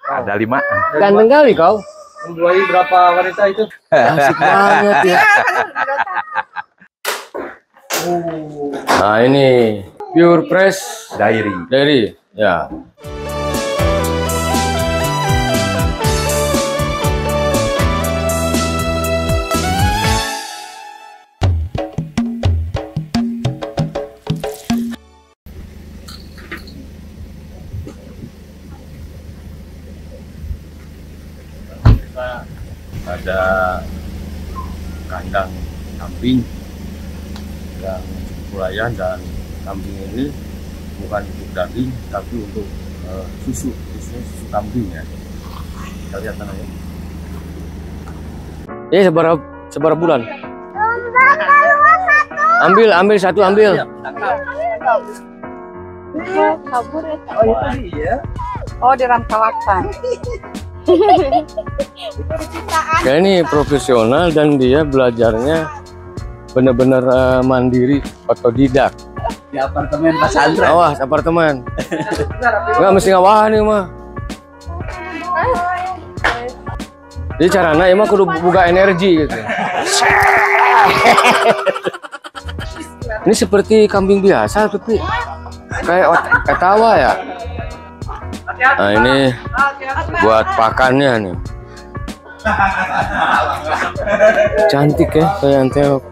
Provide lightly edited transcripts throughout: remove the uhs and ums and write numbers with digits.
Ada 5. Ganteng kali kau. Membuahi berapa wanita itu? Asik banget ya. Nah ini Pure Fresh Dairy. Ya. Ada kandang kambing yang pelayan, dan kambing ini bukan untuk daging tapi untuk susu kambing ya. Kita lihat tanahnya. Ini seberapa bulan? Ambil satu ambil. Kabur ya. Oh itu dia. Oh di Ramkawakan. Ya, ini profesional dan dia belajarnya benar-benar mandiri, otodidak. Di apartemen Pak Sandra. Awas apartemen. Enggak mesti ngawahan nih mah. Jadi caranya emang kudu buka energi gitu. Ini seperti kambing biasa tapi kayak ketawa ya. Nah ini buat pakannya nih. Cantik ya kayak anteok.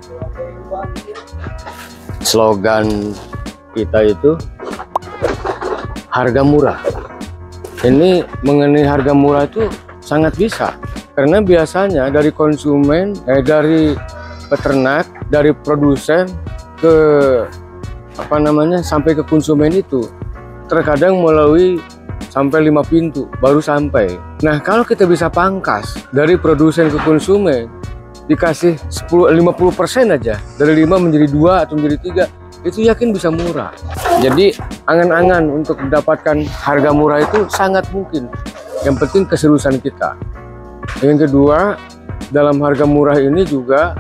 Slogan kita itu harga murah. Ini mengenai harga murah itu sangat bisa, karena biasanya dari konsumen, dari peternak, dari produsen ke sampai ke konsumen itu terkadang melalui sampai 5 pintu baru sampai. Nah kalau kita bisa pangkas dari produsen ke konsumen, dikasih 50% aja, dari 5 menjadi 2 atau menjadi 3, itu yakin bisa murah. Jadi angan-angan untuk mendapatkan harga murah itu sangat mungkin. Yang penting keseriusan kita. Yang kedua, dalam harga murah ini juga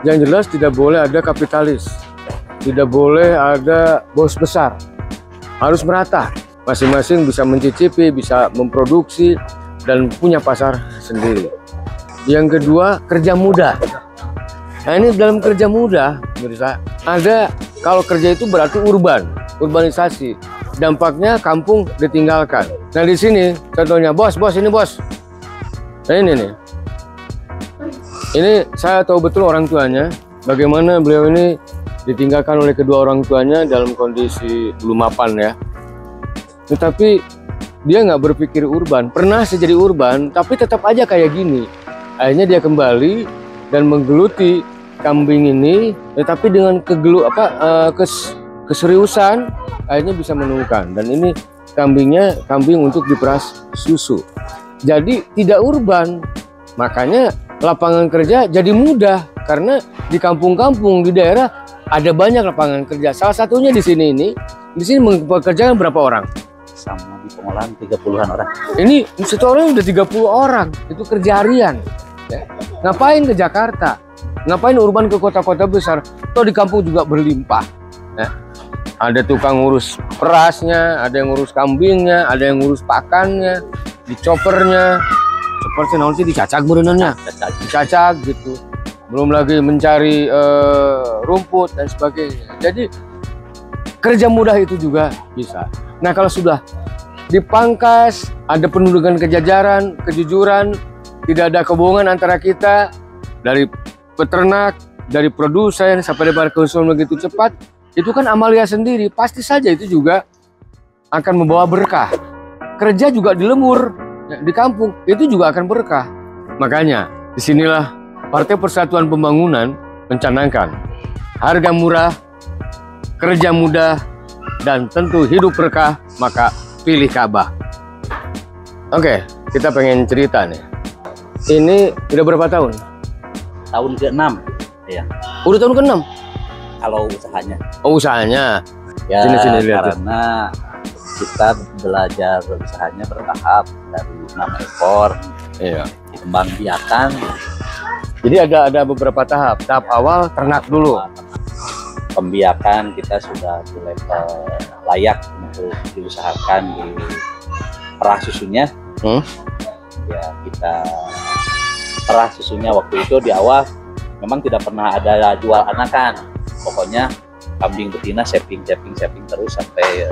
yang jelas tidak boleh ada kapitalis, tidak boleh ada bos besar, harus merata. Masing-masing bisa mencicipi, bisa memproduksi, dan punya pasar sendiri. Yang kedua, kerja mudah. Nah ini dalam kerja mudah, pemirsa, ada kalau kerja itu berarti urbanisasi. Dampaknya kampung ditinggalkan. Nah di sini contohnya, bos ini bos. Nah ini nih. Ini saya tahu betul orang tuanya, bagaimana beliau ini ditinggalkan oleh kedua orang tuanya dalam kondisi belum mapan ya. Tetapi dia nggak berpikir urban, pernah sih jadi urban, tapi tetap aja kayak gini. Akhirnya dia kembali dan menggeluti kambing ini, tetapi dengan keseriusan, akhirnya bisa menemukan. Dan ini kambing untuk diperas susu. Jadi tidak urban, makanya lapangan kerja jadi mudah, karena di kampung-kampung di daerah ada banyak lapangan kerja. Salah satunya di sini mempekerjakan berapa orang? Sama di pengolahan 30-an orang. Ini satu orang udah 30 orang, itu kerja harian. Ya. Ngapain ke Jakarta? Ngapain urban ke kota-kota besar? Toh di kampung juga berlimpah. Ya. Ada tukang ngurus perasnya, ada yang ngurus kambingnya, ada yang ngurus pakannya, dicopernya. Seperti nanti dicacak berenangnya, dicacak gitu. Belum lagi mencari rumput dan sebagainya. Jadi kerja mudah itu juga bisa. Nah kalau sudah dipangkas, ada pendudukan kejajaran, kejujuran, tidak ada kebohongan antara kita, dari peternak, dari produsen sampai pada konsumen begitu cepat, itu kan amalia sendiri, pasti saja itu juga akan membawa berkah. Kerja juga di lembur, di kampung, itu juga akan berkah. Makanya disinilah Partai Persatuan Pembangunan mencanangkan harga murah, kerja mudah, dan tentu hidup berkah, maka pilih Ka'bah. Oke, kita pengen cerita nih. Ini udah berapa tahun? Tahun ke-6 ya. Udah tahun ke-6? Kalau usahanya. Oh usahanya. Ya sini lihat. Karena kita belajar usahanya bertahap dari 6 ekor. Iya. Dikembang biakan. Jadi ada beberapa tahap. Tahap awal ternak dulu. Pembiakan kita sudah di level layak untuk diusahakan di perah susunya. Ya kita perah susunya waktu itu di awal memang tidak pernah ada jual anakan. Pokoknya kambing betina shaping terus sampai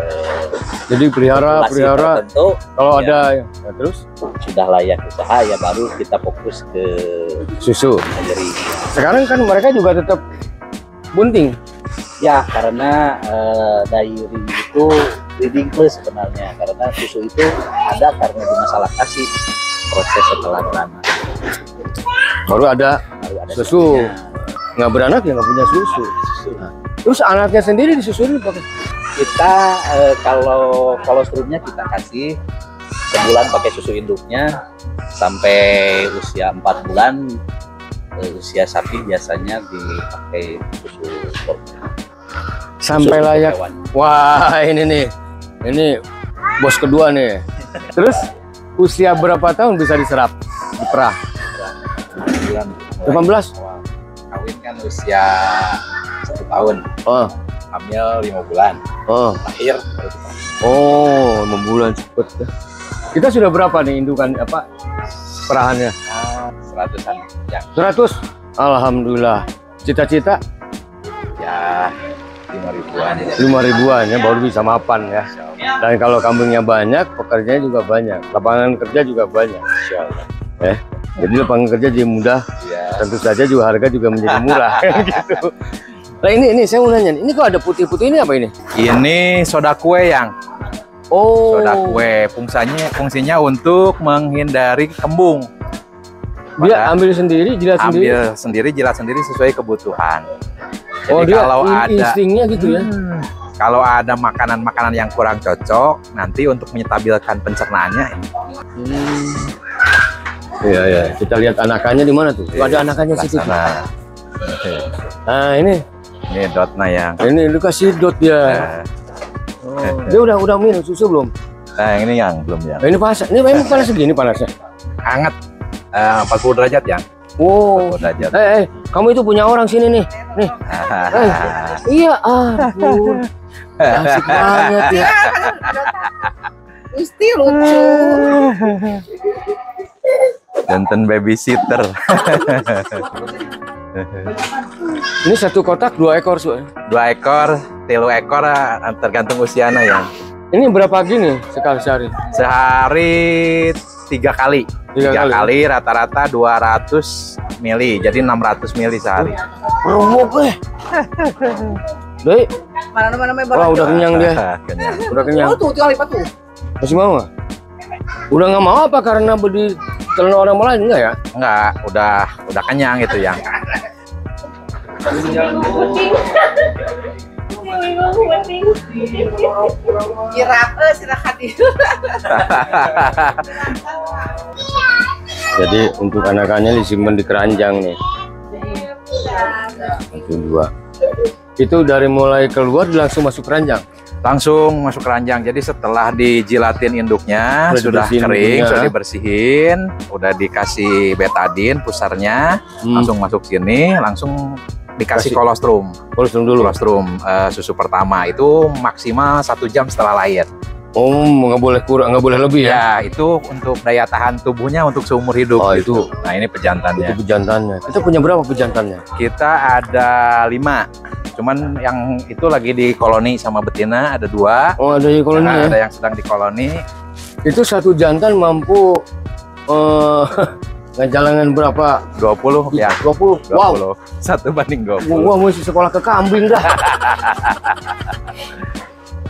Jadi pelihara tertentu, kalau ya, ada ya, terus sudah layak usaha ya baru kita fokus ke susu. dairy. Sekarang kan mereka juga tetap bunting. Ya karena dairy itu breeding plus sebenarnya, karena susu itu ada karena di masa laktasi, proses setelah beranak Baru ada susu. susunya. Nggak beranak ya nggak punya susu. Susu. Terus anaknya sendiri disusuin pakai. Kita kalau kolostrumnya kita kasih sebulan pakai susu induknya sampai usia 4 bulan. Usia sapi biasanya dipakai susu Sampai susu layak. hewan. Wah ini nih, ini bos kedua nih. Terus usia berapa tahun bisa diserap di perah? 18? Kawin kan usia 1 tahun, Oh, hamil 5 bulan, oh, lahir baru dipakai. oh, 6 bulan cepet. Kita sudah berapa nih indukan apa perahannya? 100-an yang 100. Alhamdulillah. Cita-cita ya 5 ribuan. 5 ribuan ya baru bisa mapan ya. Dan kalau kambingnya banyak, pekerjanya juga banyak. Lapangan kerja juga banyak. Insyaallah. Jadi lapangan kerja jadi mudah. Ya, Tentu saja juga harga juga menjadi murah gitu. Nah ini saya mau nanya, ini kok ada putih-putih ini apa ini? ini soda kue yang Oh, soda kue fungsinya untuk menghindari kembung. dia Pada ambil sendiri, jilat sendiri. ambil sendiri, jilat sendiri sesuai kebutuhan. Jadi Oh, dia kalau ada instingnya gitu ya. kalau ada makanan-makanan yang kurang cocok, nanti untuk menyetabilkan pencernaannya ini. Iya ya, kita lihat anakannya di mana tuh? Tuh ada anakannya situ. Sana. Nah ini Dotna yang lu kasih dot dia. Dia udah minum susu belum? nah ini yang belum ya. Nah, ini panas. Ini memang panas segini panasnya. Hangat 40 derajat ya. Oh, 40 derajat. kamu itu punya orang sini nih. Nih. Iya, ampun. Asik banget ya. Mesti lucu. Jantan babysitter. Ini satu kotak 2 ekor, Su. 2 ekor, 3 ekor tergantung usianya ya. Ini berapa gini sekali sehari? Sehari 3 kali. 3 3 kali. kali rata-rata 200 mili. Jadi 600 mili sehari. Remuk Doi, Mana wah udah kenyang dia. Kenyang. Udah kenyang. Oh tuh, tinggal lipat tuh. Masih mau nggak? Udah nggak mau apa karena beli telan orang lain enggak ya? Enggak, udah kenyang gitu ya. Kirap, silakan di. Jadi untuk anakannya disimpan di keranjang nih. Itu 2. Itu dari mulai keluar langsung masuk keranjang. Langsung masuk keranjang. Jadi setelah dijilatin induknya Sudah sudah dibersihin kering, induknya. sudah dibersihin, udah dikasih betadin pusarnya, langsung masuk sini, langsung dikasih Kasih. kolostrum. Kolostrum dulu. Kolostrum susu pertama itu maksimal 1 jam setelah lahir. Oh, nggak boleh kurang, nggak boleh lebih ya? Ya, itu untuk daya tahan tubuhnya untuk seumur hidup. Oh, gitu. Nah, ini Itu pejantannya. pejantannya. Kita punya berapa pejantannya? Kita ada 5. Cuman yang itu lagi di koloni sama betina ada 2. Oh, ada di koloni ya? Ada yang sedang di koloni. Itu satu jantan mampu ngejalankan berapa? 20 ya. 20. 20. Wow. 1/20. Gua mesti sekolah ke kambing dah.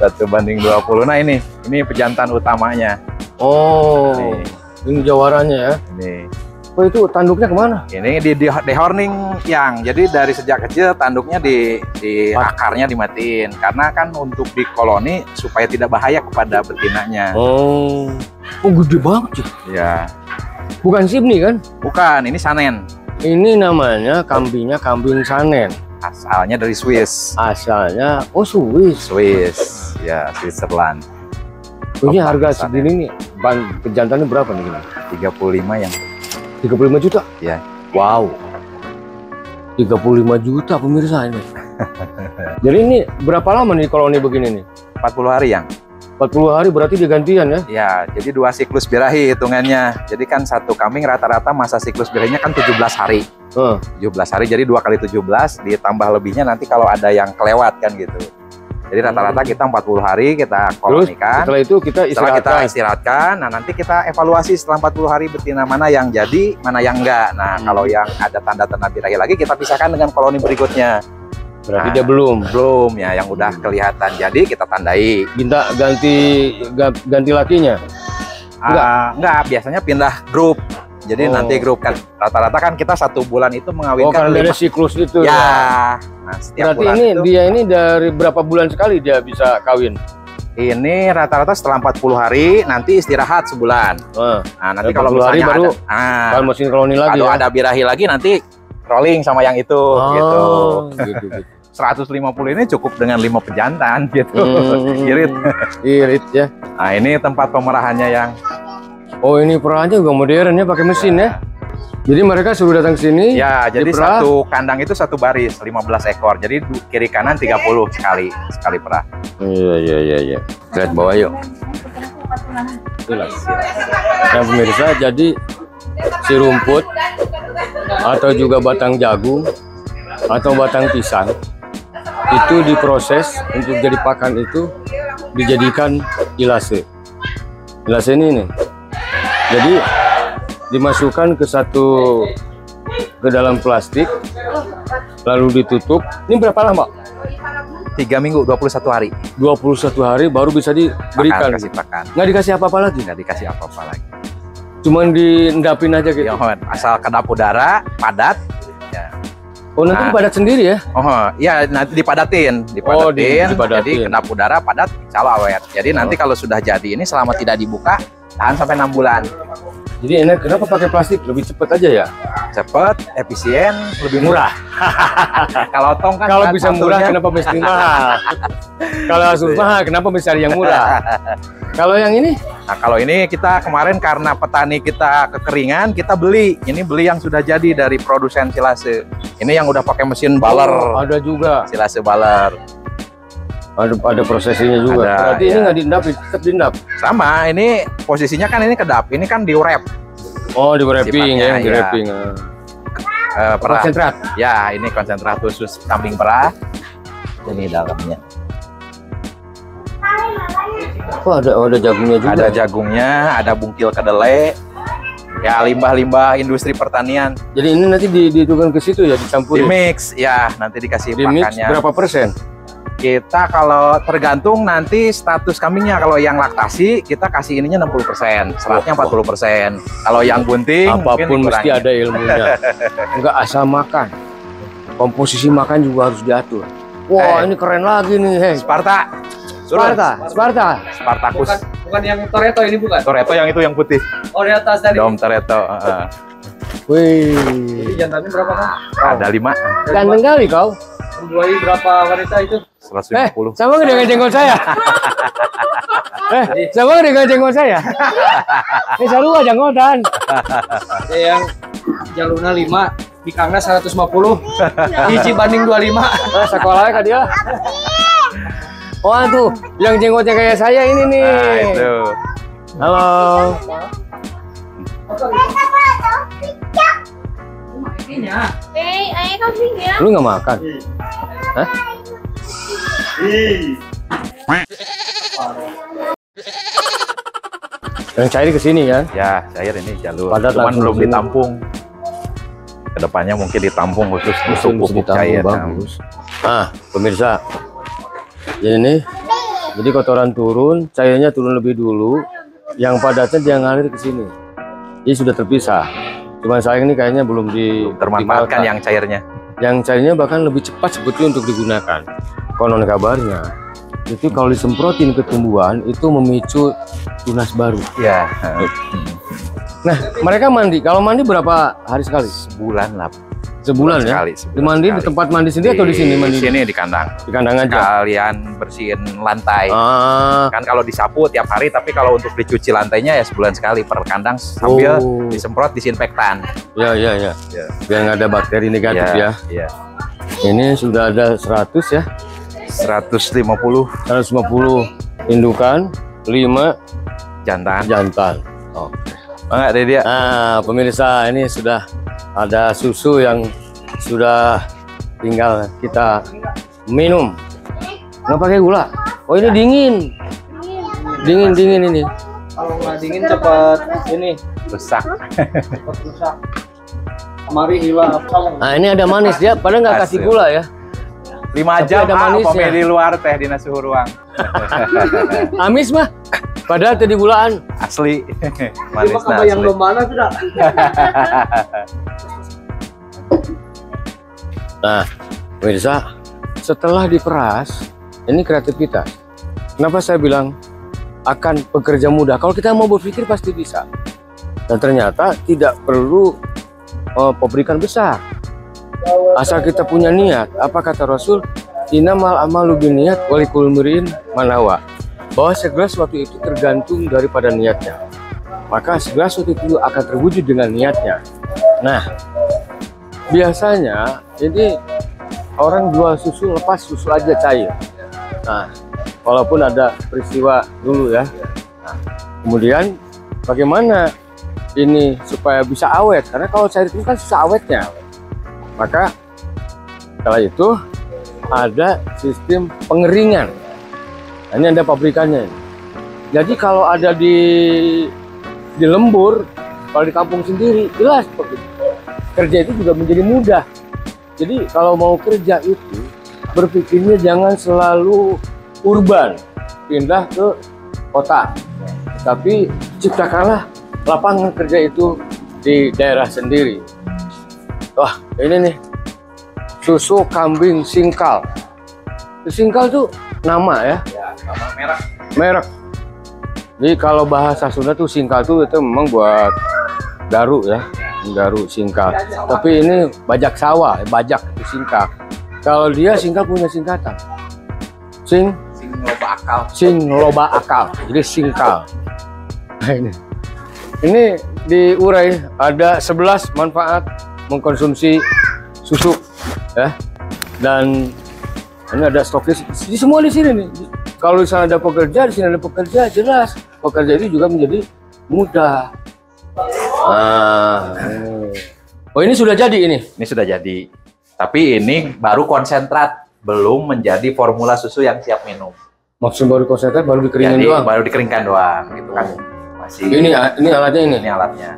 1/20. Nah, ini pejantan utamanya. Oh, Nih, ini jawarannya ya. ini. Oh, itu tanduknya kemana? Ini di dehorning yang. Jadi dari sejak kecil tanduknya di akarnya dimatiin karena kan untuk di koloni supaya tidak bahaya kepada betinanya. Oh, gede banget sih. Ya. Bukan Sydney kan? Bukan, ini sanen. Ini namanya kambingnya kambing sanen. Asalnya dari Swiss. Asalnya, Swiss. Swiss. Ya, Switzerland. Ini harga Sanen. segini nih, pejantannya berapa nih? Gini? 35 yang 35 juta? Ya. Wow. 35 juta pemirsa ini. Jadi ini berapa lama nih koloni begini nih? 40 hari yang. 40 hari berarti digantian ya? Ya, jadi 2 siklus birahi hitungannya. Jadi kan satu kambing rata-rata masa siklus birahinya kan 17 hari. 17 hari, jadi 2 kali 17 ditambah lebihnya nanti kalau ada yang kelewat kan gitu. Jadi rata-rata kita 40 hari kita kolonikan. Setelah itu kita istirahatkan. Nah, nanti kita evaluasi setelah 40 hari betina mana yang jadi, mana yang enggak. Nah, kalau yang ada tanda-tanda birahi lagi kita pisahkan dengan koloni berikutnya. Berarti dia belum ya, yang udah kelihatan jadi kita tandai. minta ganti lakinya. Enggak, biasanya pindah grup. Jadi nanti grup kan rata-rata kan kita 1 bulan itu mengawinkan karena dari siklus itu ya. Nah, setiap berarti bulan ini itu, dia ini dari berapa bulan sekali dia bisa kawin? ini rata-rata setelah 40 hari nanti istirahat sebulan. Nah, nanti kalau 40 hari misalnya baru ada mesin koloni lagi. kalau ya? ada birahi lagi nanti rolling sama yang itu gitu. 150 ini cukup dengan 5 pejantan gitu. Irit ya. Nah, ini tempat pemerahannya yang ini perahannya juga modern ya, pakai mesin ya. Jadi mereka suruh datang ke sini. ya, jadi diperah. satu kandang itu 1 baris 15 ekor. Jadi kiri kanan 30 sekali perah. Iya. Lihat bawah yuk. Itulah. Yang pemirsa, jadi si rumput atau juga batang jagung atau batang pisang itu diproses untuk jadi pakan, itu dijadikan ilase. Ilase ini nih. Jadi dimasukkan ke dalam plastik lalu ditutup. Ini berapa lama? 3 minggu 21 hari. 21 hari baru bisa diberikan. Kasih pakan. Nggak dikasih apa-apa lagi? Nggak dikasih apa-apa lagi. Cuman diendapin aja gitu. Ya, asal kedap udara padat. Ya. Oh, nanti dipadat sendiri ya? Iya, nanti dipadatin. Jadi kedap udara padat, insya Allah awet. Jadi nanti kalau sudah jadi ini selama tidak dibuka tahan sampai 6 bulan. Jadi enak, kenapa pakai plastik? Lebih cepat aja ya? Cepat, efisien, lebih murah. Kalau tong kan kalau bisa murah, kenapa mesti mahal? Kalau harus mahal, kenapa mesti cari yang murah? Kalau yang ini? Nah, kalau ini kita kemarin karena petani kita kekeringan, kita beli. Ini beli yang sudah jadi dari produsen silase. Ini yang udah pakai mesin baler. Ada juga. Silase baler. Ada prosesinya juga. Berarti ini nggak diendap, tetap diendap. Sama, ini posisinya kan ini kedap, ini kan di wrap. Oh, di wrapping ya, di wrapping. Perah. Konsentrat. Ya, ini konsentrat khusus kambing perah. Ini dalamnya. Oh, ada jagungnya juga. Ada jagungnya, ada bungkil kedelai. Ya, limbah-limbah industri pertanian. Jadi ini nanti ditukar ke situ ya, dicampur. Di mix, ya, nanti dikasih pakannya. Berapa persen? Kita kalau tergantung nanti status kambingnya. Kalau yang laktasi kita kasih ininya 60%, seratnya 40%. Kalau yang bunting apapun mesti ada ilmunya. Enggak asal makan. Komposisi makan juga harus diatur. Wah, ini keren lagi nih, Spartacus. Bukan yang Toretto ini, bukan? Toretto yang itu yang putih. Oh, di atas tadi. Dom Toretto. Wih. Jadi jantannya berapa, Kang? Ada 5. Ganteng kali kau. Membuahi berapa wanita itu? 150. Sama nggak dengan jenggot saya? Sama nggak dengan jenggot saya? Ini selalu aja jenggotan. Yang jalurnya 5, di Kangna 150. Hiji banding 25. Sekolahnya kan dia. Oh, tuh, yang jenggotnya kayak saya ini nih. Nah, itu. Halo. Lu nggak makan? Hah? Yang cair ke sini kan? Ya, cair ini jalur. Padat cuman langsung belum sini. ditampung. Kedepannya mungkin ditampung khusus untuk pupuk cair. Bagus. Pemirsa. Ini, jadi kotoran turun, cairnya turun lebih dulu, yang padatnya dia ngalir ke sini. Ini sudah terpisah. Cuman sayang ini kayaknya belum termanfaatkan yang cairnya. Yang cairnya bahkan lebih cepat sebetulnya untuk digunakan. Konon kabarnya, itu kalau disemprotin ke tumbuhan itu memicu tunas baru. Ya. Nah, mereka mandi. Kalau mandi berapa hari sekali? Sebulan lah. Sebulan ya? Sekali. Mandi di tempat mandi sendiri atau di sini mandi? Di sini di kandang. Di kandang aja. Kalian bersihin lantai. Kan kalau disapu tiap hari, tapi kalau untuk dicuci lantainya ya sebulan sekali per kandang sambil disemprot disinfektan. Ya. Biar nggak ada bakteri negatif ya. Iya. Ini sudah ada 100 ya. 150 150 indukan 5 jantan. jantan. Oke. Enggak deh dia. Nah, pemirsa, ini sudah ada susu yang sudah tinggal kita minum. Nggak pakai gula. Oh, ini dingin. Dingin ini. Kalau nggak dingin cepat ini Rusak. cepat rusak. Kemari hilang apa? Nah, ini ada manis dia, padahal nggak kasih gula ya. 5 Tapi jam ada manisnya. di luar teh di suhu ruang. Amis mah. Padahal tadi gulaan. Asli. Manis Manisnya yang asli. belum mana sudah. Nah, pemirsa, setelah diperas, ini kreativitas. Kenapa saya bilang akan pekerja mudah? Kalau kita mau berpikir pasti bisa. Dan ternyata tidak perlu pabrikan besar. Asal kita punya niat. Apa kata Rasul? Innamal amalu binniyat wa likulli imri'in ma nawa. Bahwa segala sesuatu itu tergantung daripada niatnya. Maka segala sesuatu itu akan terwujud dengan niatnya. Nah, biasanya ini orang jual susu lepas susu aja cair. Nah, walaupun ada peristiwa dulu ya. Nah, kemudian bagaimana ini supaya bisa awet? Karena kalau cair itu kan susah awetnya. Maka setelah itu ada sistem pengeringan. Nah, ini ada pabrikannya. Jadi kalau ada di lembur, kalau di kampung sendiri jelas kerja itu juga menjadi mudah. Jadi kalau mau kerja itu berpikirnya jangan selalu urban, pindah ke kota, tapi ciptakanlah lapangan kerja itu di daerah sendiri. Wah, ini nih susu kambing singkal. Singkal tuh nama ya, Ya, sama merah. merek. Jadi kalau bahasa Sunda tuh singkal tuh itu memang buat garu ya, garu singkal. Tapi ini bajak sawah, bajak itu singkal. Kalau dia singkal punya singkatan, Sing loba akal. sing loba akal, jadi singkal. Nah, ini diurai ada 11 manfaat mengkonsumsi susu ya, dan ini ada stokis di semua di sini nih. Kalau di sana ada pekerja, di sini ada pekerja, jelas pekerja itu juga menjadi mudah. Oh, ini sudah jadi ini. Ini sudah jadi. Tapi ini baru konsentrat, belum menjadi formula susu yang siap minum. Maksud baru konsentrat, baru dikeringin Jadi doang. baru dikeringkan doang, gitu kan. Masih. Ini alatnya ini. Ini alatnya.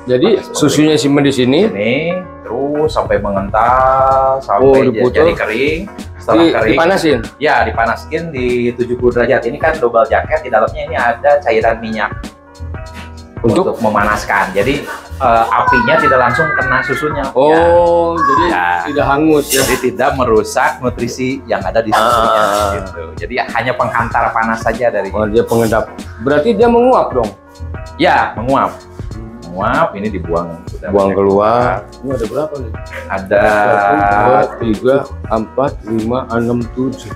Jadi susunya simpan di sini. Ini terus sampai mengental Oh, sampai diputer. jadi kering. Setelah kering, Dipanasin. ya dipanaskan di 70 derajat. Ini kan double jacket, di dalamnya ini ada cairan minyak untuk memanaskan. Jadi apinya tidak langsung kena susunya. Oh, jadi Ya. tidak hangus ya. Jadi tidak merusak nutrisi yang ada di susunya. Gitu. Jadi hanya penghantar panas saja dari. Oh, dia pengendap. Berarti dia menguap dong. Ya, menguap. Menguap, ini dibuang. Sudah Buang banyak keluar. Ini ada berapa nih? Ada 1, 2, 3, 4, 5, 6, 7.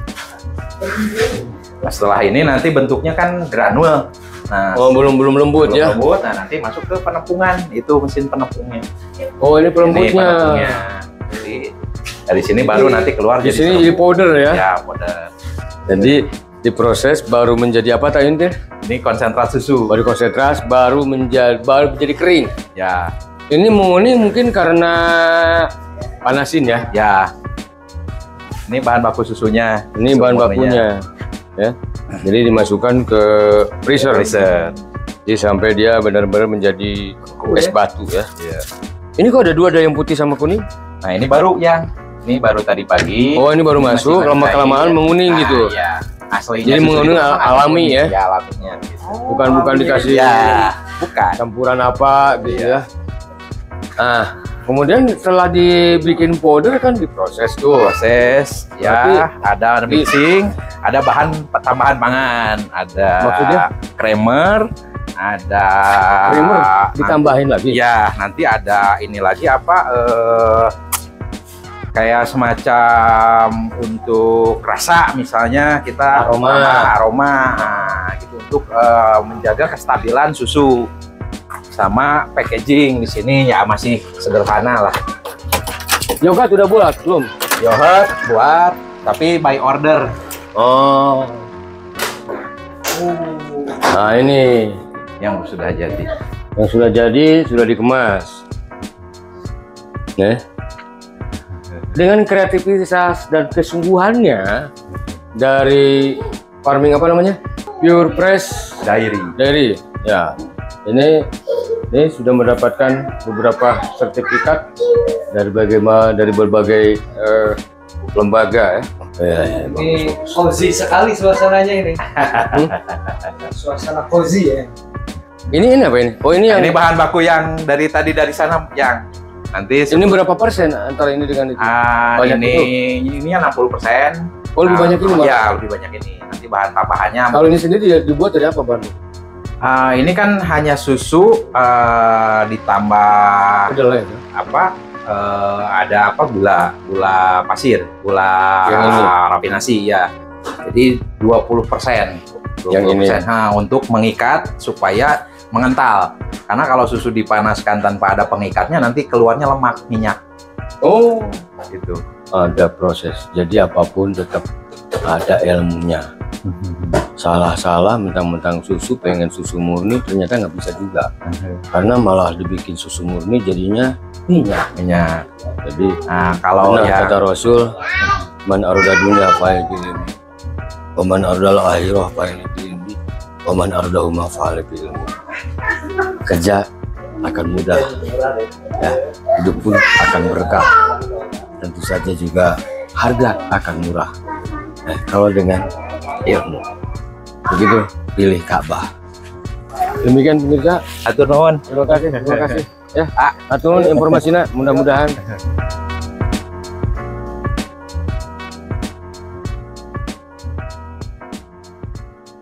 Nah, setelah ini nanti bentuknya kan granul. Nah, Oh, belum lembut belum ya. lembut. Nah, nanti masuk ke penepungan. Itu mesin penepungnya. Oh, ini Ini pelembutnya. penepungnya. Jadi dari sini baru nanti keluar Di jadi sini penepung. jadi powder ya. Ya, powder. Jadi diproses baru menjadi apa tadi teh? Ini konsentrat susu. Baru konsentrat baru menjadi kering. Ya, Ini menguning mungkin karena panasin ya. ya. Ini bahan baku susunya. Ini bahan Semuanya. bakunya ya. Jadi dimasukkan ke freezer. Freezer. Jadi sampai dia benar-benar menjadi es batu ya. Iya. Ini kok ada dua, ada yang putih sama kuning? Nah, ini baru yang ini baru tadi pagi. Oh, ini baru Ini masuk, masih lama-kelamaan cair. menguning Nah, gitu. Iya. Aslinya Jadi susu menguning itu memang alami kuning. ya? Ya, alaminya gitu. Bukan dikasih Ya, bukan. campuran apa gitu ya. Nah, kemudian setelah dibikin powder kan diproses tuh. Proses ya, Berarti ada mixing, ada bahan tambahan pangan, ada Maksudnya? creamer, ada Creamer ditambahin lagi. Ya, nanti ada ini lagi apa kayak semacam untuk rasa, misalnya kita Aroma. nah, gitu untuk menjaga kestabilan susu. Sama packaging di sini ya masih sederhana lah. Yogurt udah bulat belum? Yogurt buat, tapi by order. Oh. Nah ini yang sudah jadi. yang sudah jadi, sudah dikemas. Nah, dengan kreativitas dan kesungguhannya dari farming apa namanya, Pure Fresh Dairy. Ya, ini sudah mendapatkan beberapa sertifikat dari berbagai lembaga ya. Ini cozy sekali suasananya ini. Suasana cozy ya. Ini apa ini? Oh ini yang Ini bahan baku yang dari sana yang nanti ini berapa persen antara ini dengan itu? Banyak ini yang 60%. Oh lebih banyak ini, Bang? Ya, lebih banyak ini. Nanti bahan tambahannya. Kalau ini sendiri dibuat dari apa, Bang? Ini kan hanya susu ditambah Kedelai ya? ada gula pasir, gula Yang ini? rafinasi ya. Jadi 20%. Yang ini? Nah, untuk mengikat supaya mengental. Karena kalau susu dipanaskan tanpa ada pengikatnya nanti keluarnya lemak, minyak. Oh, Gitu. ada proses. Jadi apapun tetap ada ilmunya. Salah-salah mentang-mentang susu, pengen susu murni, ternyata nggak bisa juga. Karena malah dibikin susu murni jadinya minyak. Minyak. Jadi Nah, kalau benar ya kata Rasul, man arda dunya fa'il ilmi, wa man ardal akhirah fa'il ilmi, wa man ardahuma fa'il ilmi. Kerja akan mudah, ya, hidup pun akan berkah. Tentu saja juga harga akan murah. Kalau dengan ilmu, begitu pilih Ka'bah. Demikian pemirsa, atur nuhun. terima kasih. Ya, atur informasinya mudah-mudahan